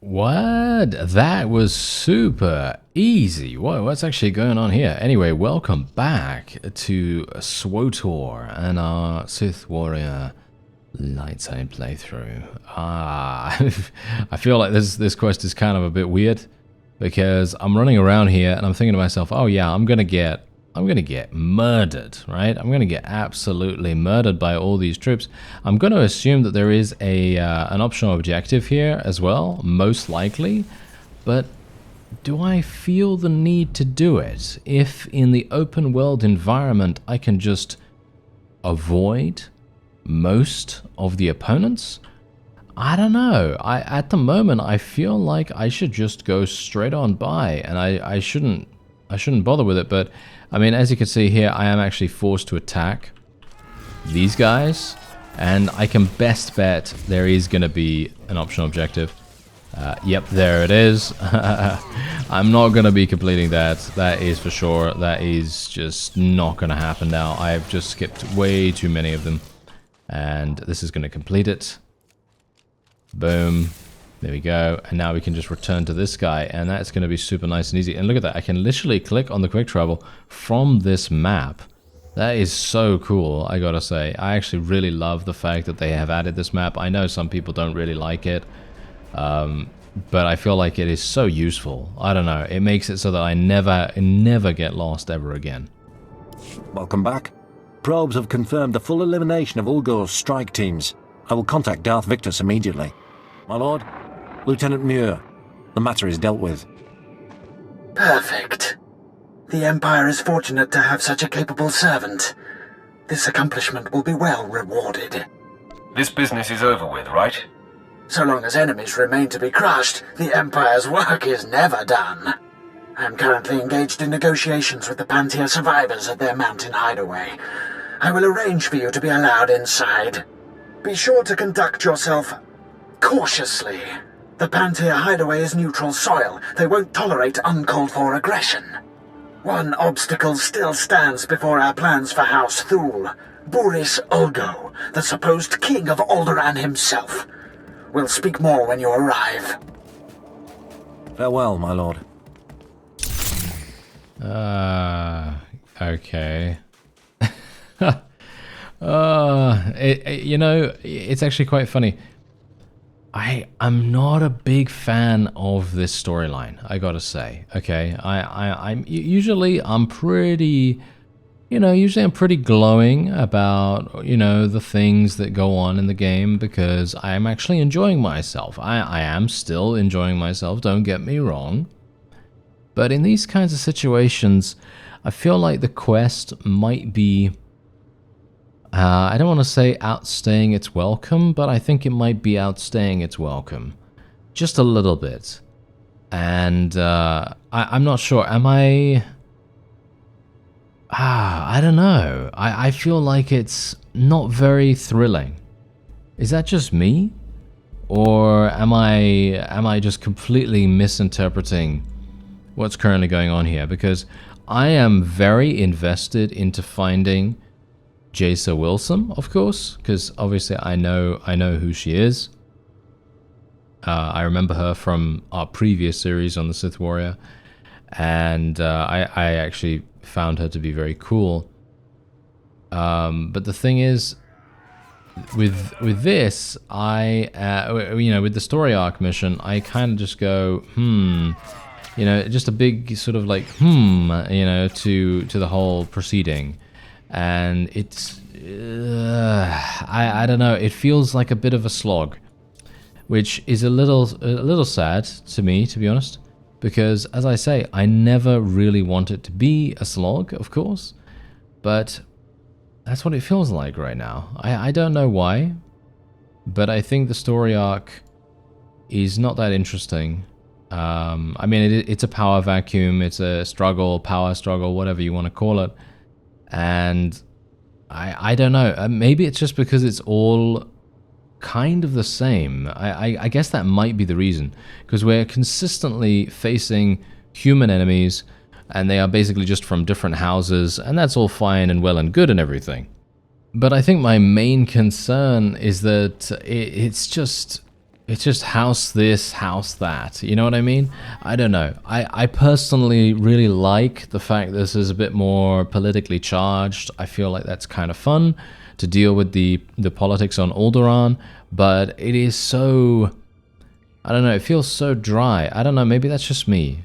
What? That was super easy. What's actually going on here? Anyway, welcome back to SWTOR and our Sith Warrior light side playthrough. I feel like this quest is kind of a bit weird because I'm running around here and I'm thinking to myself, oh yeah, I'm gonna get murdered, right? I'm gonna get absolutely murdered by all these troops. I'm gonna assume that there is an optional objective here as well, most likely, but do I feel the need to do it if in the open world environment I can just avoid most of the opponents? I don't know. At the moment I feel like I should just go straight on by and I shouldn't bother with it, but I mean, as you can see here, I am actually forced to attack these guys, and I can best bet there is going to be an optional objective. Yep, there it is. I'm not going to be completing that, that is for sure. That is just not going to happen now. I've just skipped way too many of them, and this is going to complete it. Boom. There we go, and now we can just return to this guy, and that's going to be super nice and easy. And look at that, I can literally click on the quick travel from this map. That is so cool, I gotta say. I actually really love the fact that they have added this map. I know some people don't really like it, but I feel like it is so useful. I don't know, it makes it so that I never get lost ever again. Welcome back. Probes have confirmed the full elimination of Ulgor's strike teams. I will contact Darth Victus immediately. My lord, Lieutenant Muir, the matter is dealt with. Perfect. The Empire is fortunate to have such a capable servant. This accomplishment will be well rewarded. This business is over with, right? So long as enemies remain to be crushed, the Empire's work is never done. I am currently engaged in negotiations with the Pantia survivors at their mountain hideaway. I will arrange for you to be allowed inside. Be sure to conduct yourself cautiously. The Pantia hideaway is neutral soil. They won't tolerate uncalled-for aggression. One obstacle still stands before our plans for House Thule. Buris Ulgo, the supposed king of Alderaan himself. We'll speak more when you arrive. Farewell, my lord. Okay. You know, it's actually quite funny. I'm not a big fan of this storyline, I gotta say. Okay, I'm usually pretty, I'm pretty glowing about, the things that go on in the game because I'm actually enjoying myself. I am still enjoying myself, don't get me wrong. But in these kinds of situations, I feel like the quest might be, I don't want to say outstaying its welcome, but I think it might be outstaying its welcome. Just a little bit. And I'm not sure. Am I... I don't know. I feel like it's not very thrilling. Is that just me? Or am I just completely misinterpreting what's currently going on here? Because I am very invested into finding JAESA Wilson, of course, because obviously I know who she is. I remember her from our previous series on the Sith Warrior, and I actually found her to be very cool. But the thing is, with this, with the story arc mission, I kind of just go, just a big sort of like, to the whole proceeding. And it's, I don't know, it feels like a bit of a slog, which is a little sad to me, to be honest, because as I say, I never really want it to be a slog, of course, but that's what it feels like right now. I don't know why, but I think the story arc is not that interesting. I mean, it's a power vacuum, it's a struggle, power struggle, whatever you want to call it. And I don't know, maybe it's just because it's all kind of the same. I guess that might be the reason, because we're consistently facing human enemies, and they are basically just from different houses, and that's all fine and well and good and everything. But I think my main concern is that it's just It's just house this, house that. You know what I mean? I don't know. I personally really like the fact this is a bit more politically charged. I feel like that's kind of fun to deal with the politics on Alderaan, but it is so... I don't know, it feels so dry. I don't know, maybe that's just me.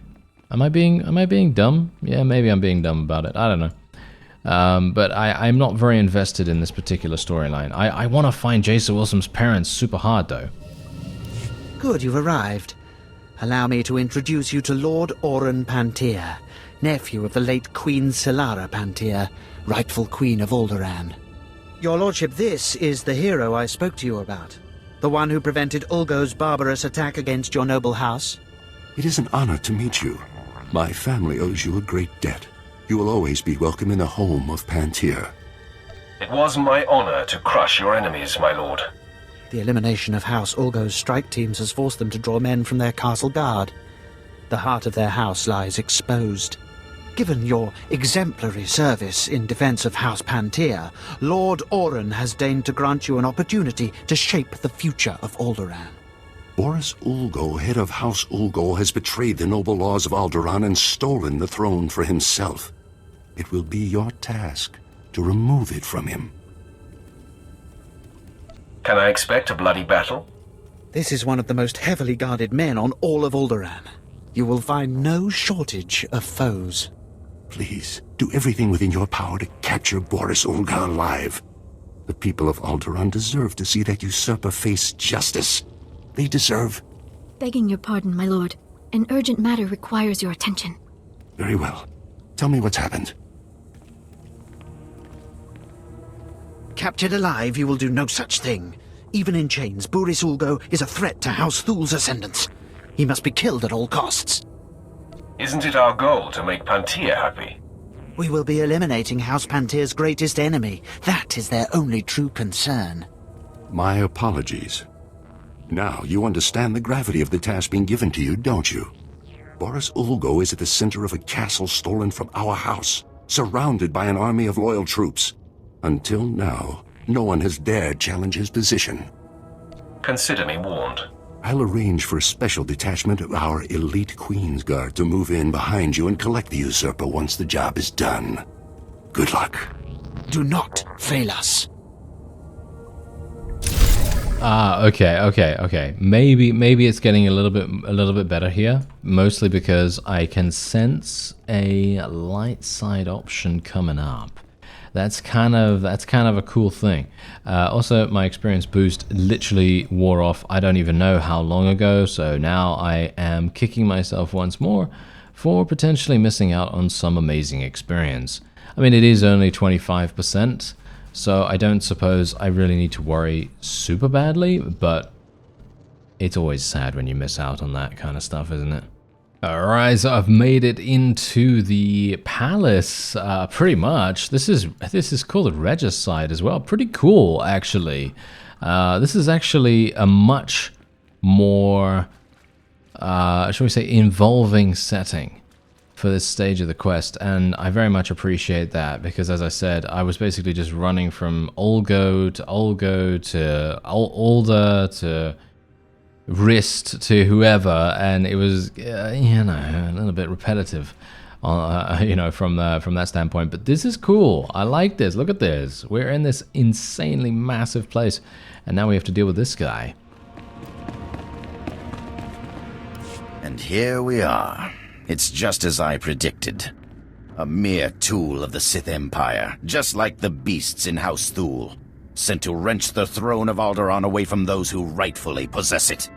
Am I being dumb? Yeah, maybe I'm being dumb about it. I don't know. But I'm not very invested in this particular storyline. I want to find Jaesa Wilson's parents super hard, though. Good, you've arrived. Allow me to introduce you to Lord Oren Pantir, nephew of the late Queen Selara Pantir, rightful Queen of Alderaan. Your lordship, this is the hero I spoke to you about. The one who prevented Ulgo's barbarous attack against your noble house. It is an honor to meet you. My family owes you a great debt. You will always be welcome in the home of Pantir. It was my honor to crush your enemies, my lord. The elimination of House Ulgo's strike teams has forced them to draw men from their castle guard. The heart of their house lies exposed. Given your exemplary service in defense of House Pantir, Lord Oren has deigned to grant you an opportunity to shape the future of Alderaan. Boris Ulgo, head of House Ulgo, has betrayed the noble laws of Alderaan and stolen the throne for himself. It will be your task to remove it from him. Can I expect a bloody battle? This is one of the most heavily guarded men on all of Alderaan. You will find no shortage of foes. Please, do everything within your power to capture Boris Ulga alive. The people of Alderaan deserve to see that usurper face justice. They deserve... Begging your pardon, my lord. An urgent matter requires your attention. Very well. Tell me what's happened. Captured alive, you will do no such thing. Even in chains, Boris Ulgo is a threat to House Thul's ascendants. He must be killed at all costs. Isn't it our goal to make Pantir happy? We will be eliminating House Pantir's greatest enemy. That is their only true concern. My apologies. Now you understand the gravity of the task being given to you, don't you? Boris Ulgo is at the center of a castle stolen from our house, surrounded by an army of loyal troops. Until now, no one has dared challenge his position. Consider me warned. I'll arrange for a special detachment of our elite Queen's Guard to move in behind you and collect the usurper once the job is done. Good luck. Do not fail us. Okay. Maybe it's getting a little bit better here. Mostly because I can sense a light side option coming up. That's kind of a cool thing. Also, my experience boost literally wore off I don't even know how long ago, so now I am kicking myself once more for potentially missing out on some amazing experience. I mean, it is only 25%, so I don't suppose I really need to worry super badly, but it's always sad when you miss out on that kind of stuff, isn't it? Alright, so I've made it into the palace, pretty much. This is called Regicide as well. Pretty cool, actually. This is actually a much more, shall we say, involving setting for this stage of the quest, and I very much appreciate that, because as I said, I was basically just running from Ulgo to Alder to Wrist to whoever, and it was you know, a little bit repetitive, you know, from that standpoint. But this is cool. I like this. Look at this. We're in this insanely massive place, and now we have to deal with this guy. And here we are. It's just as I predicted. A mere tool of the Sith Empire, just like the beasts in House Thul, sent to wrench the throne of Alderaan away from those who rightfully possess it.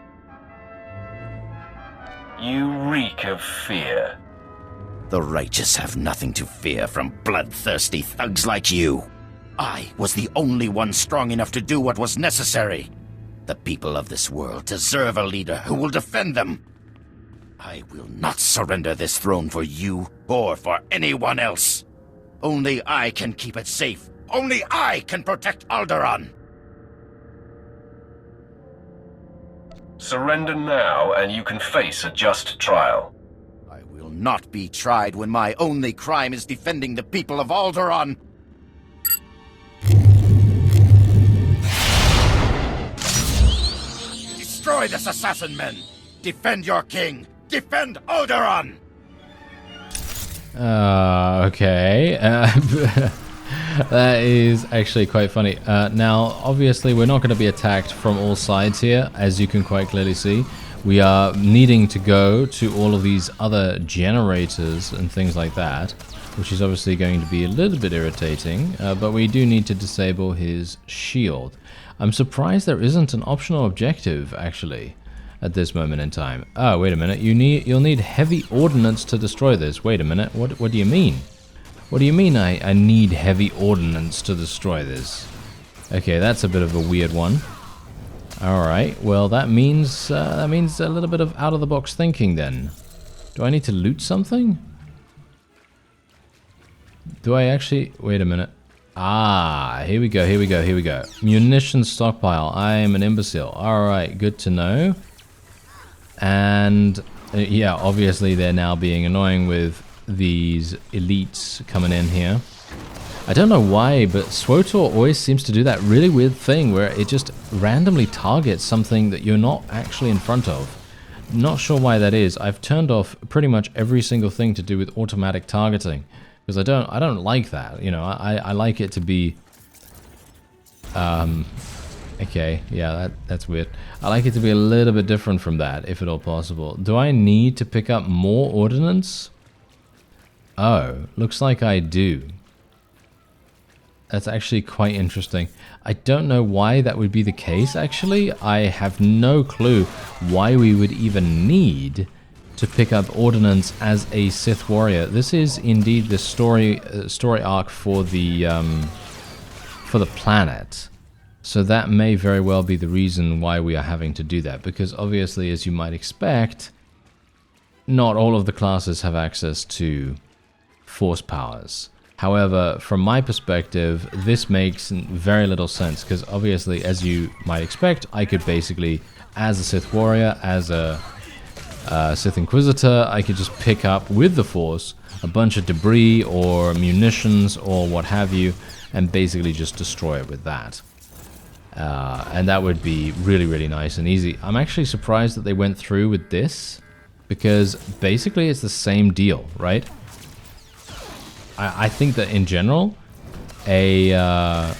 You reek of fear. The righteous have nothing to fear from bloodthirsty thugs like you. I was the only one strong enough to do what was necessary. The people of this world deserve a leader who will defend them. I will not surrender this throne for you or for anyone else. Only I can keep it safe. Only I can protect Alderaan. Surrender now, and you can face a just trial. I will not be tried when my only crime is defending the people of Alderaan. Destroy Destroy this assassin men! Defend your king! Defend Alderaan! Okay. That is actually quite funny. Now, obviously, we're not going to be attacked from all sides here, as you can quite clearly see. We are needing to go to all of these other generators and things like that, which is obviously going to be a little bit irritating, but we do need to disable his shield. I'm surprised there isn't an optional objective, actually, at this moment in time. Oh, wait a minute. You'll need heavy ordnance to destroy this. Wait a minute. What do you mean? What do you mean I need heavy ordnance to destroy this? Okay, that's a bit of a weird one. Alright, well that means a little bit of out-of-the-box thinking then. Do I need to loot something? Do I actually... Wait a minute. Ah, here we go, here we go, here we go. Munitions stockpile. I am an imbecile. Alright, good to know. And yeah, obviously they're now being annoying with these elites coming in here. I don't know why, but SWTOR always seems to do that really weird thing where it just randomly targets something that you're not actually in front of. Not sure why that is. I've turned off pretty much every single thing to do with automatic targeting because I don't like that. You know, I like it to be okay, yeah, that's weird. I like it to be a little bit different from that, if at all possible. Do I need to pick up more ordnance? Oh, looks like I do. That's actually quite interesting. I don't know why that would be the case, actually. I have no clue why we would even need to pick up ordnance as a Sith Warrior. This is indeed the story arc for the planet. So that may very well be the reason why we are having to do that. Because obviously, as you might expect, not all of the classes have access to force powers. However, from my perspective, this makes very little sense, because obviously, as you might expect, I could basically, as a Sith Warrior, as a Sith Inquisitor, I could just pick up with the Force a bunch of debris or munitions or what have you, and basically just destroy it with that. And that would be really, really nice and easy. I'm actually surprised that they went through with this, because basically it's the same deal, right? I think that in general, a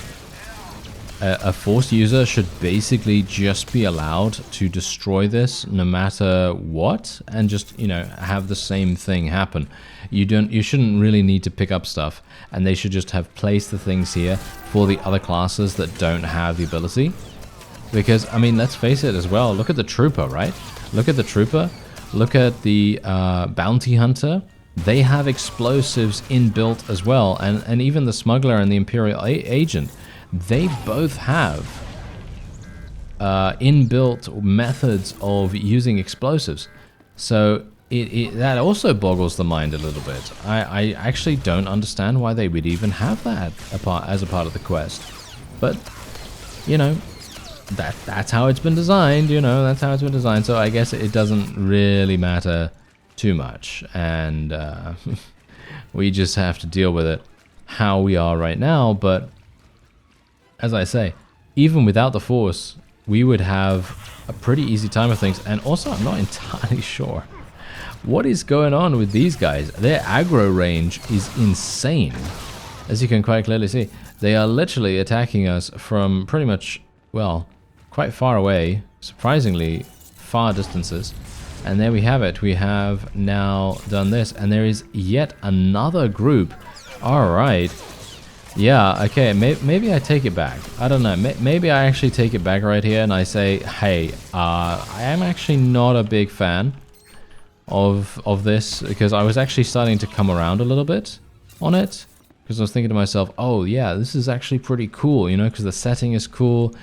Force user should basically just be allowed to destroy this no matter what, and just, you know, have the same thing happen. You shouldn't really need to pick up stuff, and they should just have placed the things here for the other classes that don't have the ability. Because, I mean, let's face it as well. Look at the Trooper, right? Look at the Trooper. Look at the Bounty Hunter. They have explosives inbuilt as well, and even the Smuggler and the Imperial Agent, they both have inbuilt methods of using explosives. So that also boggles the mind a little bit. I actually don't understand why they would even have that as a part of the quest. But, you know, that's how it's been designed, you know, that's how it's been designed. So I guess it doesn't really matter too much, and we just have to deal with it how we are right now. But as I say, even without the Force, we would have a pretty easy time of things. And also, I'm not entirely sure what is going on with these guys. Their aggro range is insane, as you can quite clearly see. They are literally attacking us from pretty much, well, quite far away, surprisingly far distances. And there we have it. We have now done this, and there is yet another group. All right. Yeah, okay, maybe I take it back. I don't know. Maybe I actually take it back right here, and I say, hey, I am actually not a big fan of this, because I was actually starting to come around a little bit on it, because I was thinking to myself, oh yeah, this is actually pretty cool, you know, because the setting is cool.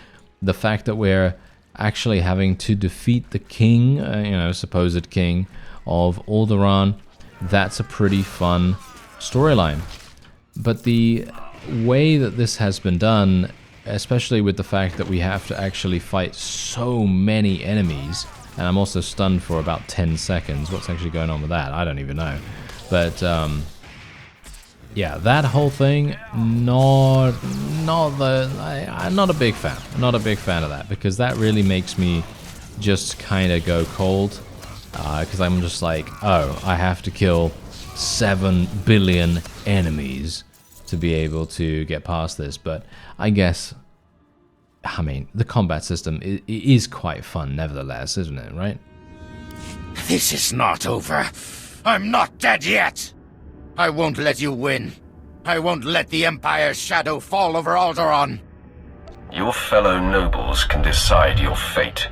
The fact that we're actually having to defeat the king, you know, supposed king of Alderaan, that's a pretty fun storyline. But the way that this has been done, especially with the fact that we have to actually fight so many enemies, and I'm also stunned for about 10 seconds. What's actually going on with that? I don't even know. But yeah, that whole thing, I'm not a big fan. Not a big fan of that, because that really makes me just kind of go cold. Because I'm just like, oh, I have to kill 7 billion enemies to be able to get past this. But I guess, I mean, the combat system is quite fun nevertheless, isn't it, right? This is not over. I'm not dead yet. I won't let you win. I won't let the Empire's shadow fall over Alderaan. Your fellow nobles can decide your fate.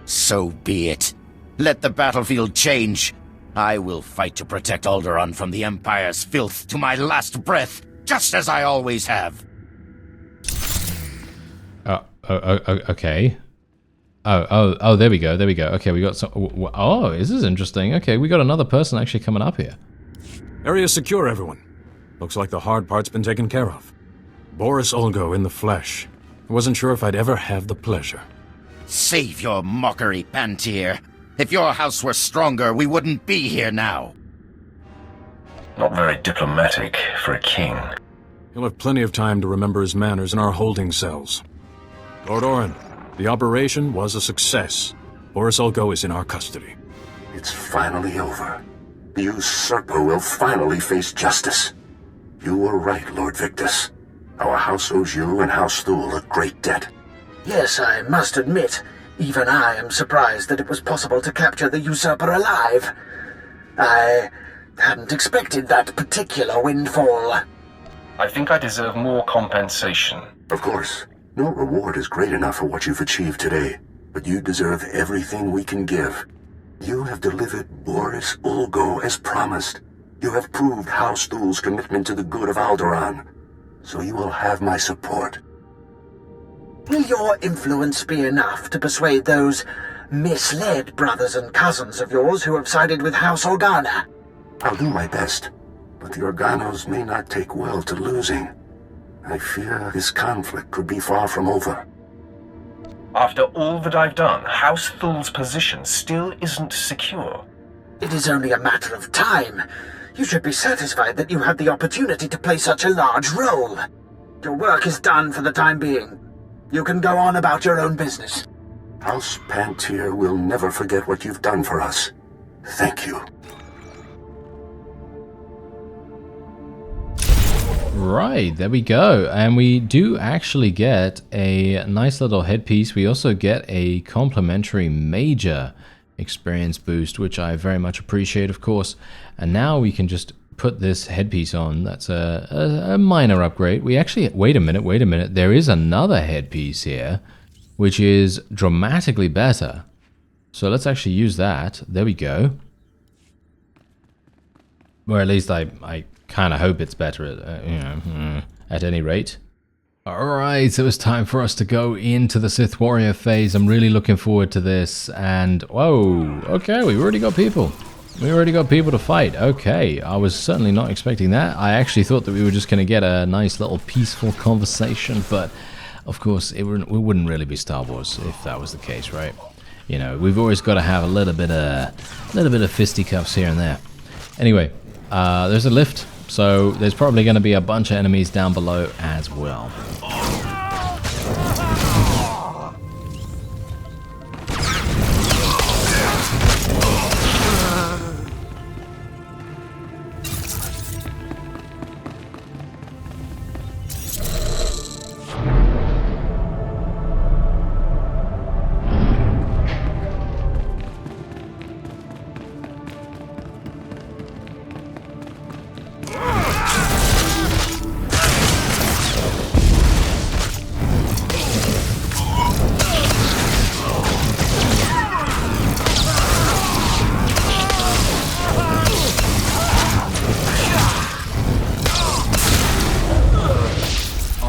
So be it. Let the battlefield change. I will fight to protect Alderaan from the Empire's filth to my last breath, just as I always have. Okay. Oh, there we go, there we go. Okay, we got some... Oh, this is interesting. Okay, we got another person actually coming up here. Area secure, everyone. Looks like the hard part's been taken care of. Boris Olgo in the flesh. I wasn't sure if I'd ever have the pleasure. Save your mockery, Pantir. If your house were stronger, we wouldn't be here now. Not very diplomatic for a king. He'll have plenty of time to remember his manners in our holding cells. Lord Orin, the operation was a success. Boris Olgo is in our custody. It's finally over. The usurper will finally face justice. You were right, Lord Victus. Our house owes you and House Thule a great debt. Yes, I must admit, even I am surprised that it was possible to capture the usurper alive. I hadn't expected that particular windfall. I think I deserve more compensation. Of course, no reward is great enough for what you've achieved today, but you deserve everything we can give. You have delivered Boris Olgo as promised. You have proved House Thule's commitment to the good of Alderaan, so you will have my support. Will your influence be enough to persuade those misled brothers and cousins of yours who have sided with House Organa? I'll do my best, but the Organos may not take well to losing. I fear this conflict could be far from over. After all that I've done, House Thule's position still isn't secure. It is only a matter of time. You should be satisfied that you had the opportunity to play such a large role. Your work is done for the time being. You can go on about your own business. House Pantir will never forget what you've done for us. Thank you. Right, there we go. And we do actually get a nice little headpiece. We also get a complimentary major experience boost, which I very much appreciate, of course. And now we can just put this headpiece on. That's a minor upgrade. We actually... Wait a minute. There is another headpiece here, which is dramatically better. So let's actually use that. There we go. Or at least I kind of hope it's better, at any rate. Alright, so it's time for us to go into the Sith Warrior phase. I'm really looking forward to this. And, whoa, okay, we've already got people. We already got people to fight. Okay, I was certainly not expecting that. I actually thought that we were just going to get a nice little peaceful conversation, but of course, it wouldn't really be Star Wars if that was the case, right? You know, we've always got to have a little bit of fisticuffs here and there. Anyway, there's a lift. So there's probably going to be a bunch of enemies down below as well.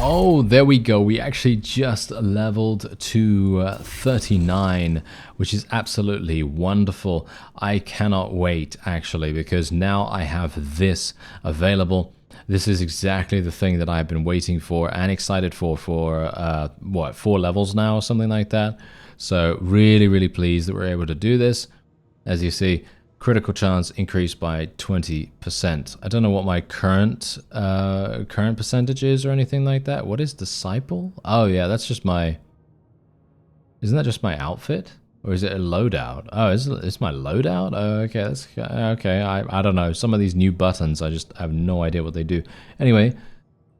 Oh, there we go. We actually just leveled to 39, which is absolutely wonderful. I cannot wait, actually, because now I have this available. This is exactly the thing that I've been waiting for and excited for what, 4 levels now or something like that. So really, really pleased that we're able to do this. As you see, critical chance increased by 20%. I don't know what my current percentage is or anything like that. What is Disciple? Oh yeah, that's just my... Isn't that just my outfit? Or is it a loadout? Oh, it's my loadout? Oh, okay, that's okay. I don't know. Some of these new buttons, I just have no idea what they do. Anyway,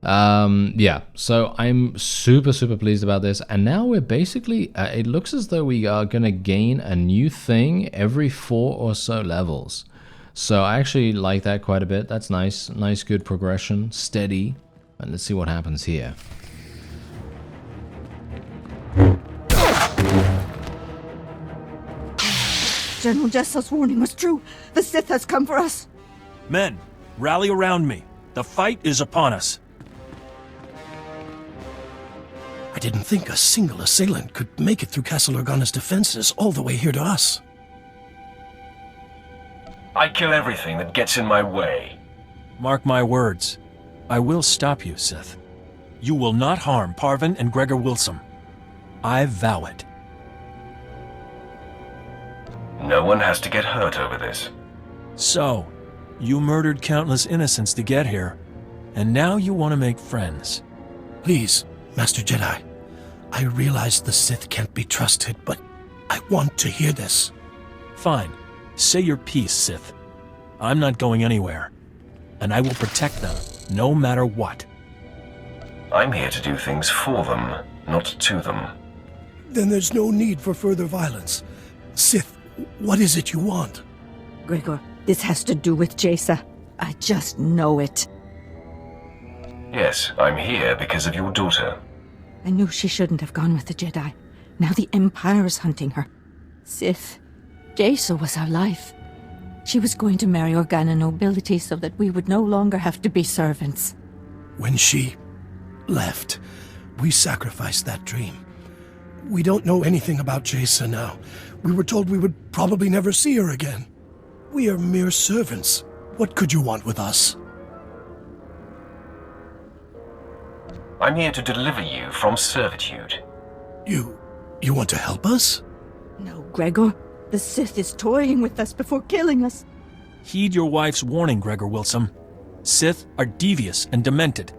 yeah. So I'm super pleased about this. And now we're basically, it looks as though we are gonna gain a new thing every 4 or so levels. So I actually like that quite a bit. That's nice, good progression, steady. And let's see what happens here. General JAESA'S warning was true. The Sith has come for us. Men, rally around me. The fight is upon us. I didn't think a single assailant could make it through Castle Organa's defenses all the way here to us. I kill everything that gets in my way. Mark my words. I will stop you, Sith. You will not harm Parvin and Gregor Wilson. I vow it. No one has to get hurt over this. So, you murdered countless innocents to get here, and now you want to make friends. Please, Master Jedi. I realize the Sith can't be trusted, but I want to hear this. Fine. Say your piece, Sith. I'm not going anywhere, and I will protect them, no matter what. I'm here to do things for them, not to them. Then there's no need for further violence. Sith, what is it you want? Gregor, this has to do with JAESA. I just know it. Yes, I'm here because of your daughter. I knew she shouldn't have gone with the Jedi. Now the Empire is hunting her. Sith, JAESA was our life. She was going to marry Organa nobility so that we would no longer have to be servants. When she left, we sacrificed that dream. We don't know anything about JAESA now. We were told we would probably never see her again. We are mere servants. What could you want with us? I'm here to deliver you from servitude. You want to help us? No, Gregor. The Sith is toying with us before killing us. Heed your wife's warning, Gregor Wilson. Sith are devious and demented.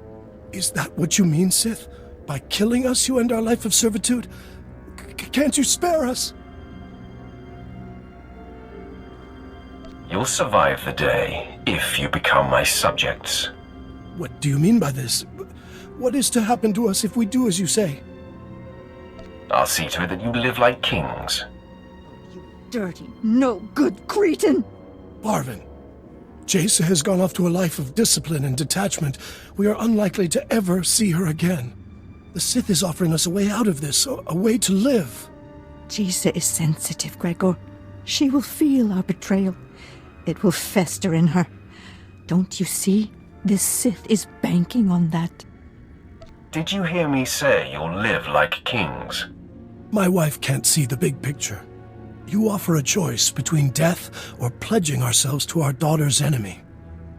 Is that what you mean, Sith? By killing us, you end our life of servitude? Can't you spare us? You'll survive the day if you become my subjects. What do you mean by this? What is to happen to us if we do as you say? I'll see to it that you live like kings. Dirty, no good cretin! Parvin, JAESA has gone off to a life of discipline and detachment. We are unlikely to ever see her again. The Sith is offering us a way out of this, a way to live. JAESA is sensitive, Gregor. She will feel our betrayal. It will fester in her. Don't you see? This Sith is banking on that. Did you hear me say you'll live like kings? My wife can't see the big picture. You offer a choice between death or pledging ourselves to our daughter's enemy.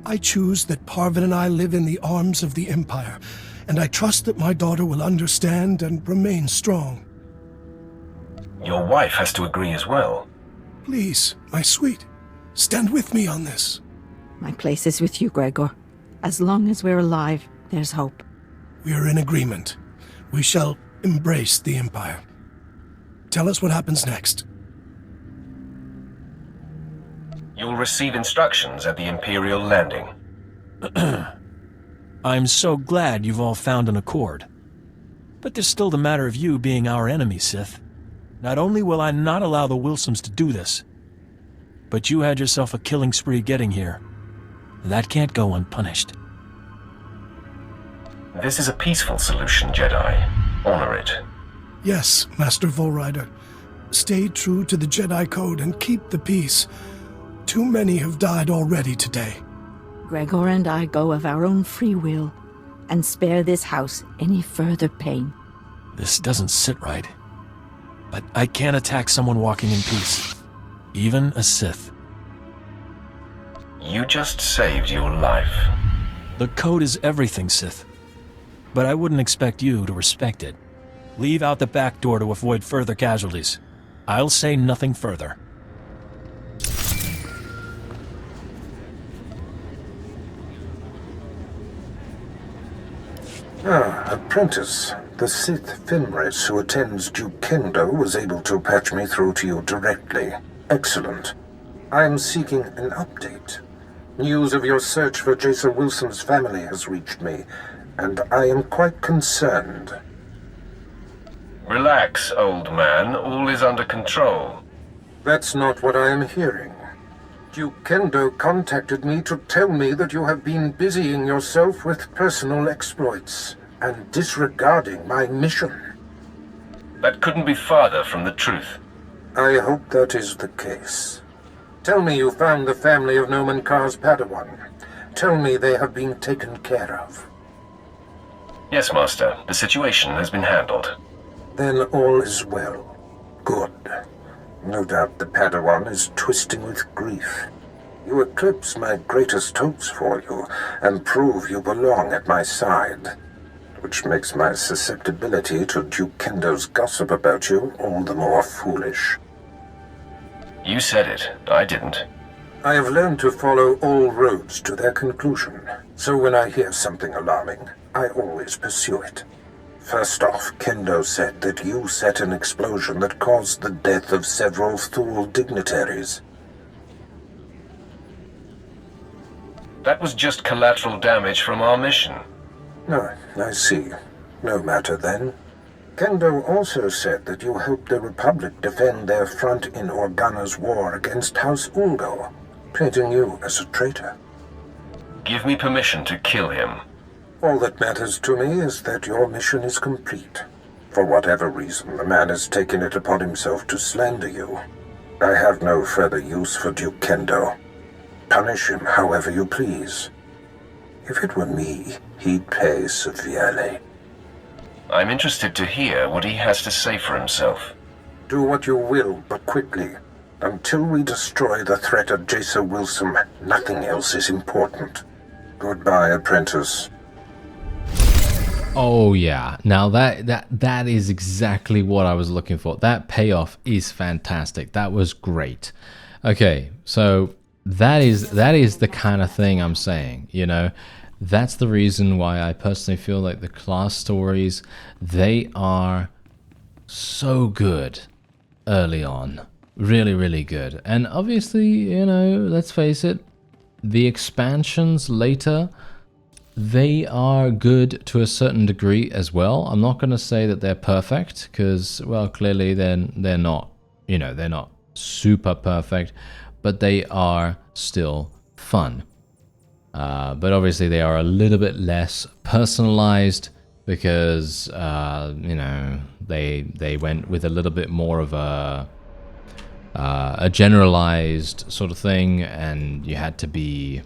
I choose that Parvin and I live in the arms of the Empire, and I trust that my daughter will understand and remain strong. Your wife has to agree as well. Please, my sweet, stand with me on this. My place is with you, Gregor. As long as we're alive, there's hope. We are in agreement. We shall embrace the Empire. Tell us what happens next. You'll receive instructions at the Imperial landing. I'm so glad you've all found an accord. But there's still the matter of you being our enemy, Sith. Not only will I not allow the Wilsons to do this, but you had yourself a killing spree getting here. That can't go unpunished. This is a peaceful solution, Jedi. Honor it. Yes, Master Volrider. Stay true to the Jedi Code and keep the peace. Too many have died already today. Gregor and I go of our own free will and spare this house any further pain. This doesn't sit right. But I can't attack someone walking in peace. Even a Sith. You just saved your life. The Code is everything, Sith. But I wouldn't expect you to respect it. Leave out the back door to avoid further casualties. I'll say nothing further. Ah, apprentice. the Sith Fenris who attends Duke Kendo was able to patch me through to you directly. Excellent. I am seeking an update. News of your search for Jaesa Wilson's family has reached me, and I am quite concerned. Relax, old man. All is under control. That's not what I am hearing. Duke Kendo contacted me to tell me that you have been busying yourself with personal exploits and disregarding my mission. That couldn't be farther from the truth. I hope that is the case. Tell me you found the family of Noman Kar's Padawan. Tell me they have been taken care of. Yes, Master. The situation has been handled. Then all is well. Good. No doubt the Padawan is twisting with grief. You eclipse my greatest hopes for you, and prove you belong at my side. Which makes my susceptibility to Duke Kendo's gossip about you all the more foolish. You said it. I didn't. I have learned to follow all roads to their conclusion, so when I hear something alarming, I always pursue it. First off, Kendo said that you set an explosion that caused the death of several Thule dignitaries. That was just collateral damage from our mission. No, I see. No matter then. Kendo also said that you helped the Republic defend their front in Organa's war against House Ulgo, painting you as a traitor. Give me permission to kill him. All that matters to me is that your mission is complete. For whatever reason, the man has taken it upon himself to slander you. I have no further use for Duke Kendo. Punish him however you please. If it were me, he'd pay severely. I'm interested to hear what he has to say for himself. Do what you will, but quickly. Until we destroy the threat of Jaesa Wilson, nothing else is important. Goodbye, apprentice. Oh yeah, now that is exactly what I was looking for. That payoff is fantastic. That was great. Okay, so that is the kind of thing I'm saying, you know. That's the reason why I personally feel like the class stories, they are so good early on. Really, really good. And obviously, you know, let's face it, the expansions later, they are good to a certain degree as well. I'm not going to say that they're perfect because, well, clearly they're not, you know, they're not super perfect, but they are still fun. But obviously they are a little bit less personalized because, you know, they went with a little bit more of a generalized sort of thing, and you had to be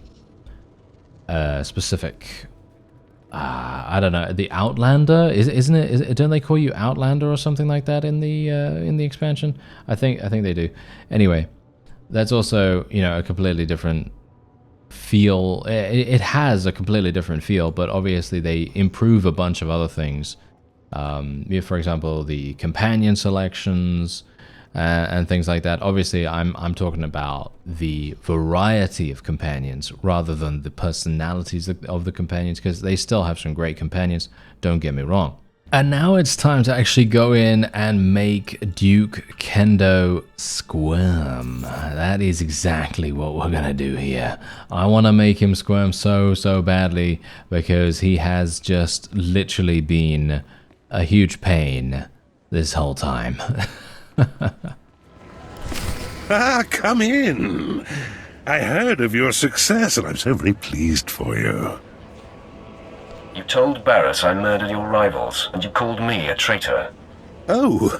specific. I don't know, the Outlander, isn't it? Don't they call you Outlander or something like that in the expansion? I think they do. Anyway, that's also, you know, a completely different feel. It has a completely different feel, but obviously they improve a bunch of other things. For example, the companion selections and things like that. Obviously, I'm talking about the variety of companions rather than the personalities of the companions, because they still have some great companions, don't get me wrong. And now it's time to actually go in and make Duke Kendo squirm. That is exactly what we're gonna do here. I want to make him squirm so badly because he has just literally been a huge pain this whole time. Come in. I heard of your success, and I'm so very pleased for you. You told Barris I murdered your rivals, and you called me a traitor. Oh,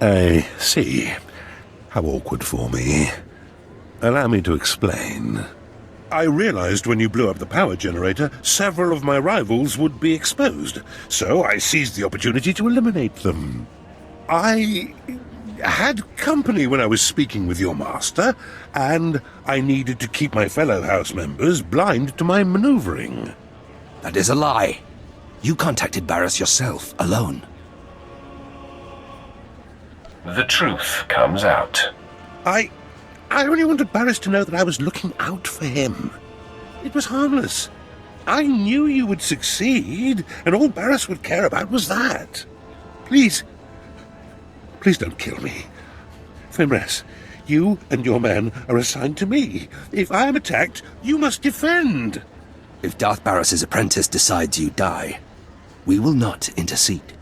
I see. How awkward for me. Allow me to explain. I realized when you blew up the power generator, several of my rivals would be exposed, so I seized the opportunity to eliminate them. I had company when I was speaking with your master, and I needed to keep my fellow house members blind to my maneuvering. That is a lie. You contacted Barris yourself, alone. The truth comes out. I only wanted Barris to know that I was looking out for him. It was harmless. I knew you would succeed, and all Barris would care about was that. Please don't kill me. Fimres, you and your men are assigned to me. If I am attacked, you must defend. If Darth Barris's apprentice decides you die, we will not intercede.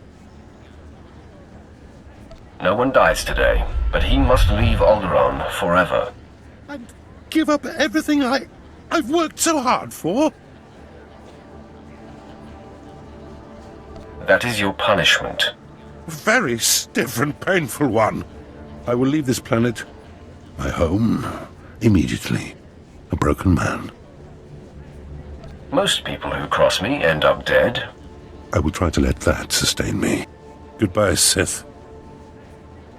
No one dies today, but he must leave Alderaan forever. I'd give up everything I've worked so hard for. That is your punishment. A very stiff and painful one. I will leave this planet, my home, immediately. A broken man. Most people who cross me end up dead. I will try to let that sustain me. Goodbye, Sith.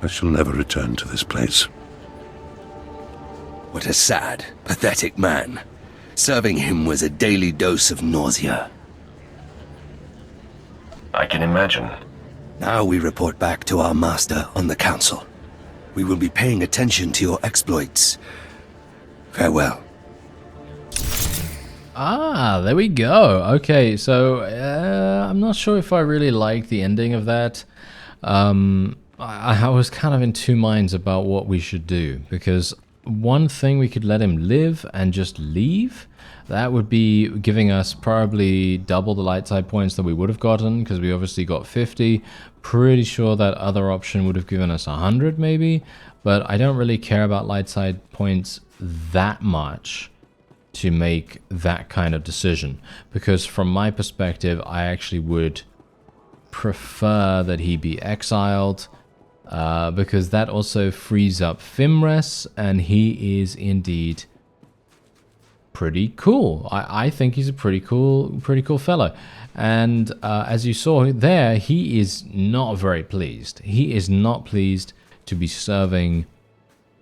I shall never return to this place. What a sad, pathetic man. Serving him was a daily dose of nausea. I can imagine. Now we report back to our master on the council. We will be paying attention to your exploits. Farewell. Ah, there we go. Okay, so I'm not sure if I really like the ending of that. I was kind of in two minds about what we should do, because one thing, we could let him live and just leave. That would be giving us probably double the light side points that we would have gotten, because we obviously got 50. Pretty sure that other option would have given us 100 maybe, but I don't really care about light side points that much to make that kind of decision, because from my perspective, I actually would prefer that he be exiled, because that also frees up Fimres, and he is indeed pretty cool. I think he's a pretty cool fellow. And as you saw there, he is not very pleased. He is not pleased to be serving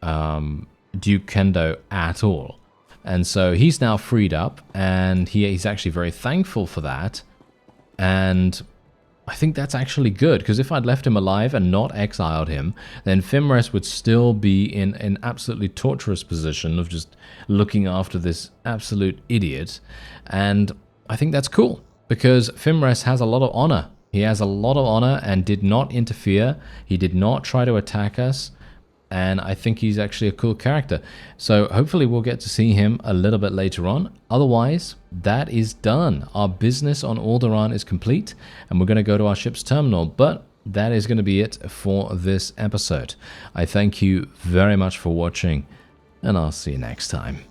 Duke Kendo at all. And so he's now freed up, and he's actually very thankful for that. And I think that's actually good, because if I'd left him alive and not exiled him, then Fimres would still be in an absolutely torturous position of just looking after this absolute idiot. And I think that's cool, because Fimres has a lot of honor. He has a lot of honor and did not interfere. He did not try to attack us. And I think he's actually a cool character. So hopefully we'll get to see him a little bit later on. Otherwise, that is done. Our business on Alderaan is complete, and we're going to go to our ship's terminal. But that is going to be it for this episode. I thank you very much for watching, and I'll see you next time.